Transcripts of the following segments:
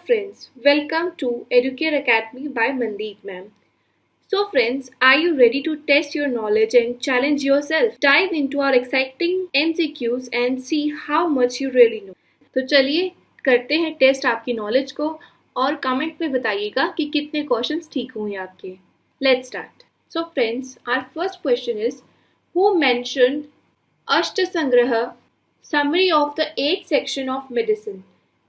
friends, welcome to Educare Academy by Mandeep ma'am. So friends, are you ready to test your knowledge and challenge yourself? Dive into our exciting MCQs and see how much you really know. तो चलिए करते हैं test आपकी knowledge को और comment में बताइएगा कि कितने क्वेश्चंस ठीक हुए आपके. Let's start. So friends, our first question is, who mentioned अष्टसंग्रह summary of the 8th section of medicine?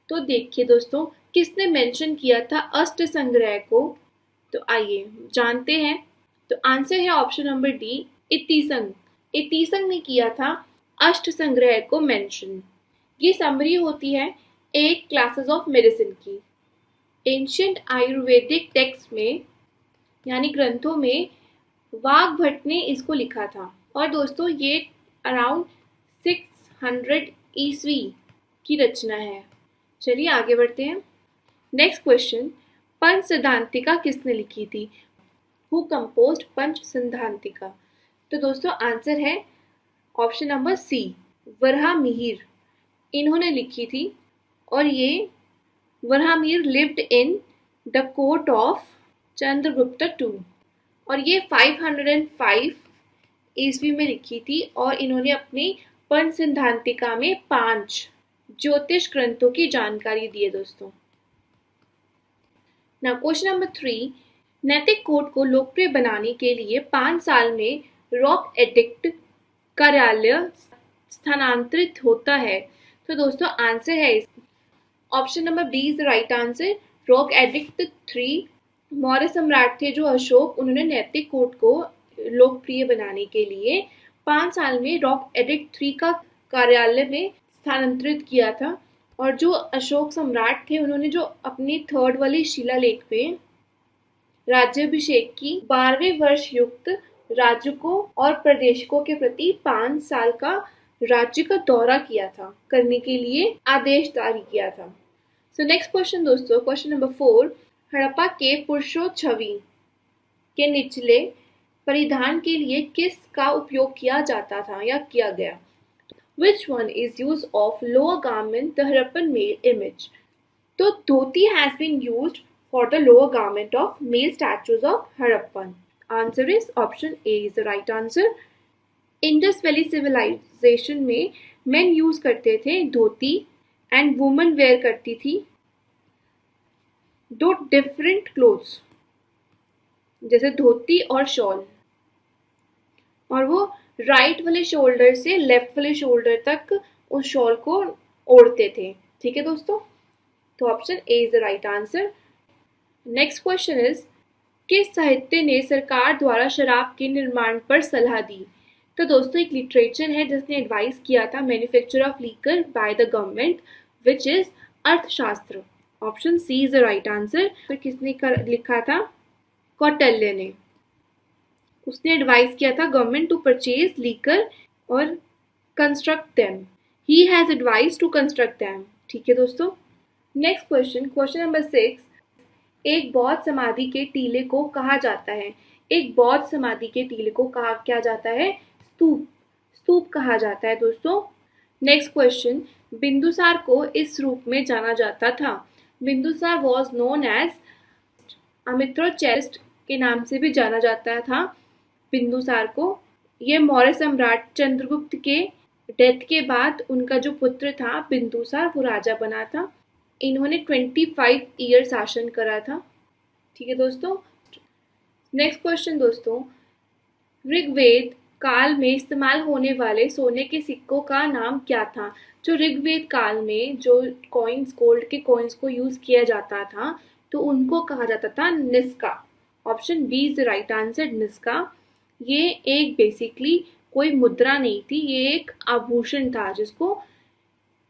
तो देखिए दोस्तों, किसने मेंशन किया था अष्ट संग्रह को? तो आइए जानते हैं. तो आंसर है ऑप्शन नंबर डी, इतिसंग. इतिसंग ने किया था अष्ट संग्रह को मेंशन. ये समरी होती है 8 क्लासेस ऑफ मेडिसिन की. एंशिएंट आयुर्वेदिक टेक्स्ट में यानी ग्रंथों में वाग्भट ने इसको लिखा था. और दोस्तों ये अराउंड 600 ईस्वी की रचना है. चलिए आगे बढ़ते हैं. नेक्स्ट क्वेश्चन, पंच सिद्धांतिका किसने लिखी थी? हु कंपोज्ड पंच सिद्धांतिका? तो दोस्तों आंसर है ऑप्शन नंबर सी, वराहमिहिर. इन्होंने लिखी थी और ये Varahamihira lived in the court of Chandragupta II और ये 505 ईस्वी में लिखी थी. और इन्होंने अपनी पंच सिद्धांतिका में 5 ज्योतिष ग्रंथों की जानकारी दी है दोस्तों. नाउ क्वेश्चन नंबर 3, नैतिक कोड को लोकप्रिय बनाने के लिए 5 साल में रॉक एडिक्ट कार्यालय स्थानांतरित होता है. तो दोस्तों आंसर है option number B is the right answer, rock edict 3. Maurya सम्राट थे जो अशोक, उन्होंने नैतिक कोड को लोकप्रिय बनाने के लिए 5 साल में रॉक एडिक्ट 3 का कार्यालय में स्थानांतरित किया था. और जो अशोक सम्राट थे उन्होंने जो अपनी 3rd वाली शिलालेख पे राज्याभिषेक की 12वें वर्ष युक्त राज्यों और प्रदेशों के प्रति 5 साल का राज्य का दौरा किया था, करने के लिए आदेश जारी किया था. सो नेक्स्ट क्वेश्चन दोस्तों, क्वेश्चन नंबर 4, हड़प्पा के पुरुषों छवि के निचले परिधान के लिए किस का उपयोग किया जाता था या किया गया? Which one is use of lower garment the Harappan male image? तो धोती has been used for the lower garment of male statues of Harappan. Answer is option A is the right answer. Indus Valley civilization में men use करते थे धोती and women wear करती थी दो different clothes जैसे धोती और shawl, और वो राइट वाले शोल्डर से लेफ्ट वाले शोल्डर तक उस शॉल को ओढ़ते थे. ठीक है दोस्तों, तो option A is the right answer. Next question is, किस साहित्य ने सरकार द्वारा शराब के निर्माण पर सलाह दी? तो दोस्तों एक लिटरेचर है जिसने एडवाइस किया था manufacture of liquor by the government, which is Arthashastra. Option C is the right answer. फिर किसने लिखा था? कौटिल्य ने. उसने एडवाइस किया था गवर्नमेंट टू परचेज लीकर और construct them. He has advise to construct them. ठीक है दोस्तों. नेक्स्ट क्वेश्चन, क्वेश्चन नंबर 6, एक बौद्ध समाधि के टीले को कहा जाता है? एक बौद्ध समाधि के टीले को कहा क्या जाता है? स्तूप. स्तूप कहा जाता है दोस्तों. नेक्स्ट क्वेश्चन, बिंदुसार को इस रूप में जाना जाता था? बिंदुसार वॉज नोन एज अमित्रोचेस्ट के नाम से भी जाना जाता था बिंदुसार को. ये मौर्य सम्राट चंद्रगुप्त के डेथ के बाद उनका जो पुत्र था बिंदुसार वो राजा बना था. इन्होंने 25 ईयर शासन करा था. ठीक है दोस्तों. नेक्स्ट क्वेश्चन दोस्तों, ऋग्वेद काल में इस्तेमाल होने वाले सोने के सिक्कों का नाम क्या था? जो ऋग्वेद काल में जो कॉइन्स, गोल्ड के कॉइन्स को यूज किया जाता था तो उनको कहा जाता था nishka. Option B is the right answer, nishka. ये एक बेसिकली कोई मुद्रा नहीं थी, ये एक आभूषण था जिसको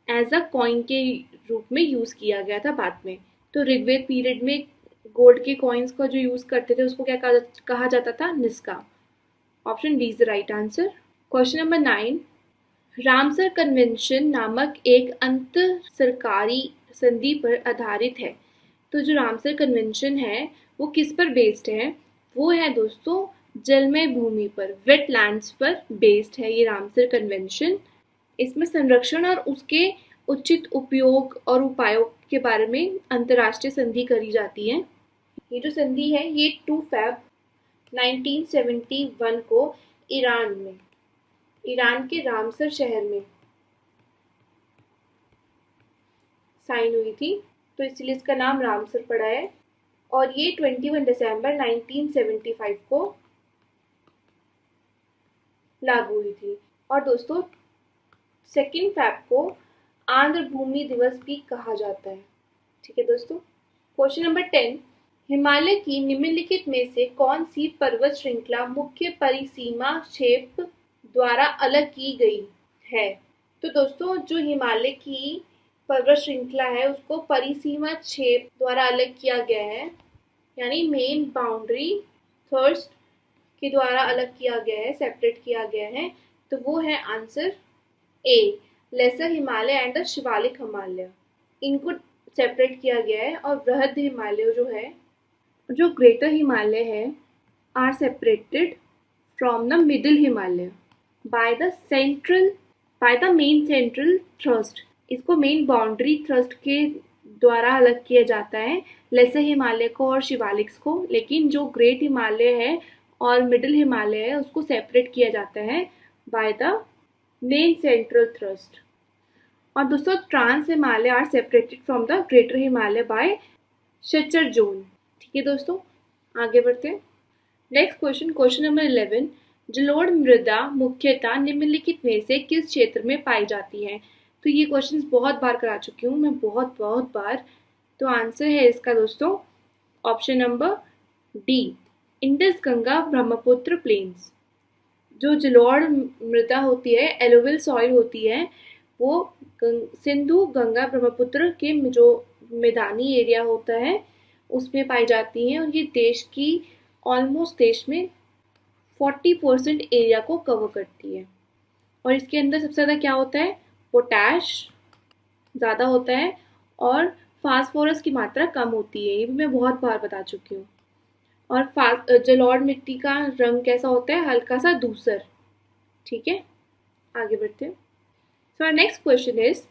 एज अ कॉइन के रूप में यूज किया गया था बाद में. तो ऋग्वेद पीरियड में गोल्ड के कॉइन्स को जो यूज करते थे उसको क्या कहा जाता था? Nishka. Option D is the right answer. Question number 9, Ramsar convention नामक एक अंतर सरकारी संधि पर आधारित है. तो जो रामसर कन्वेंशन है वो किस पर बेस्ड है? वो है दोस्तों जलमय भूमि पर, वेटलैंड्स पर बेस्ड है ये रामसर कन्वेंशन. इसमें संरक्षण और उसके उचित उपयोग और उपायों के बारे में अंतर्राष्ट्रीय संधि करी जाती है। ये जो संधि है ये 2 फ़रवरी 1971 को ईरान के रामसर शहर में साइन हुई थी, तो इसलिए इसका नाम रामसर पड़ा है। और ये 21 दिसंबर 1975 को लागू हुई थी। और दोस्तों 2 फ़रवरी को आंध्र भूमि दिवस भी कहा जाता है। ठीक है दोस्तों। क्वेश्चन नंबर 10, हिमालय की निम्नलिखित में से कौन सी पर्वत श्रृंखला मुख्य परिसीमा क्षेप द्वारा अलग की गई है? तो दोस्तों जो हिमालय की पर्वत श्रृंखला है उसको परिसीमा क्षेप द्वारा अलग किया गया है, यानी मेन बाउंड्री थर्स्ट के द्वारा अलग किया गया है, सेपरेट किया गया है। तो वो है answer A, lesser Himalaya and the Shivalik Himalaya, इनको सेपरेट किया गया है। और बृहद हिमालय जो ग्रेटर हिमालय है are separated from the middle Himalaya by the main central thrust. इसको मेन बाउंड्री थ्रस्ट के द्वारा अलग किया जाता है, लेसर हिमालय को और शिवालिक्स को। लेकिन जो ग्रेट हिमालय है और मिडिल हिमालय है उसको सेपरेट किया जाता है by the main central thrust. और दोस्तों trans Himalaya are separated from the greater Himalaya by suture zone. ठीक है दोस्तों, आगे बढ़ते हैं। नेक्स्ट क्वेश्चन नंबर 11, जलोढ़ मृदा मुख्यतः निम्नलिखित में से किस क्षेत्र में पाई जाती है? तो ये क्वेश्चन बहुत बार करा चुकी हूँ मैं, बहुत बार। तो आंसर है इसका दोस्तों option number D, Indus Ganga Brahmaputra plains. जो जलोढ़ मृदा होती है, एलोविल सॉइल होती है, वो सिंधु गंगा ब्रह्मपुत्र के जो मैदानी एरिया होता है उसमें पाई जाती हैं। और ये देश में 40% एरिया को कवर करती है। और इसके अंदर सबसे ज़्यादा क्या होता है? पोटैश ज़्यादा होता है और फास्फोरस की मात्रा कम होती है, ये भी मैं बहुत बार बता चुकी हूँ। और जलोढ़ मिट्टी का रंग कैसा होता है? हल्का सा धूसर। ठीक है, आगे बढ़ते हैं। सो नेक्स्ट क्वेश्चन इज,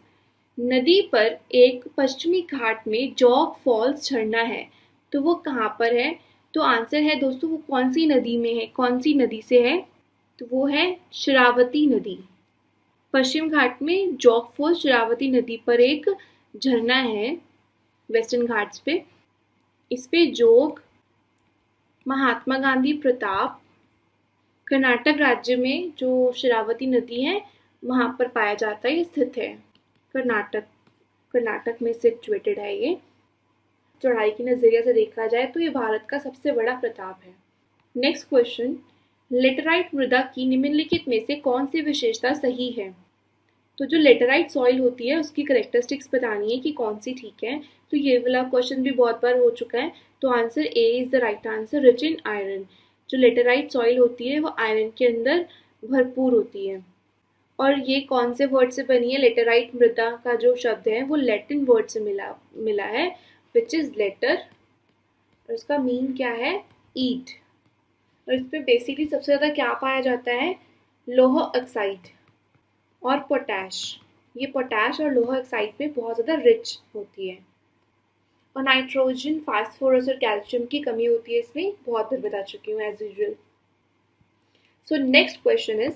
नदी पर एक पश्चिमी घाट में जॉग फॉल्स झरना है, तो वो कहाँ पर है? तो आंसर है दोस्तों वो कौन सी नदी में है, कौन सी नदी से है? तो वो है शरावती नदी। पश्चिम घाट में जॉग फॉल्स शरावती नदी पर एक झरना है वेस्टर्न घाट्स पे। इस पे जोग, महात्मा गांधी प्रताप, कर्नाटक राज्य में जो शरावती नदी है वहाँ पर पाया जाता है, ये स्थित है। कर्नाटक में सिचुएटेड है ये। चौड़ाई की नजरिए से देखा जाए तो ये भारत का सबसे बड़ा प्रताप है। नेक्स्ट क्वेश्चन, लेटराइट मृदा की निम्नलिखित में से कौन सी विशेषता सही है? तो जो लेटराइट सॉइल होती है उसकी करेक्टरिस्टिक्स बतानी है कि कौन सी ठीक है। तो ये वाला क्वेश्चन भी बहुत बार हो चुका है। तो answer A is the right answer, rich in iron. जो लेटराइट सॉइल होती है वो आयरन के अंदर भरपूर होती है। और ये कौन से वर्ड से बनी है? लेटराइट मृदा का जो शब्द है वो लैटिन वर्ड से मिला है, विच इज लेटर। और उसका मीन क्या है? ईट। और इस पे बेसिकली सबसे ज़्यादा क्या पाया जाता है? लोह ऑक्साइड और पोटैश। ये पोटैश और लोह ऑक्साइड में बहुत ज़्यादा रिच होती है। और नाइट्रोजन, फास्फोरस और कैल्शियम की कमी होती है इसमें, बहुत बार बता चुकी हूँ as usual. So next question is,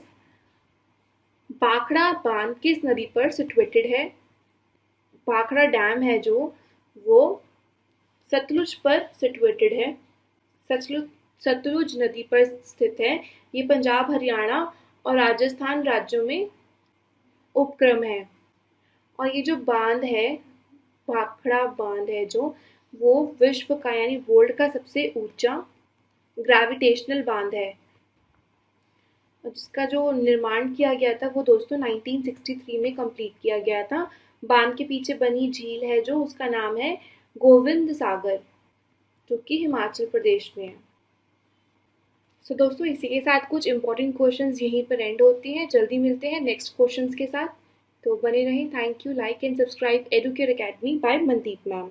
Bhakra बांध किस नदी पर सिचुएटेड है? भाखड़ा डैम है जो वो सतलुज पर सिचुएटेड है, सतलुज नदी पर स्थित है। ये पंजाब, हरियाणा और राजस्थान राज्यों में उपक्रम है। और ये जो बांध है, भाखड़ा बांध है जो, वो विश्व का यानी वर्ल्ड का सबसे ऊंचा ग्रेविटेशनल बांध है। और जिसका जो निर्माण किया गया था वो दोस्तों 1963 में कंप्लीट किया गया था। बांध के पीछे बनी झील है जो, उसका नाम है गोविंद सागर, जो कि हिमाचल प्रदेश में है। सो दोस्तों इसी के साथ कुछ इंपॉर्टेंट क्वेश्चंस यहीं पर एंड होते हैं। जल्दी मिलते हैं नेक्स्ट क्वेश्चंस के साथ, तो बने रहें। Thank you. Like and subscribe Educare academy by Mandeep ma'am.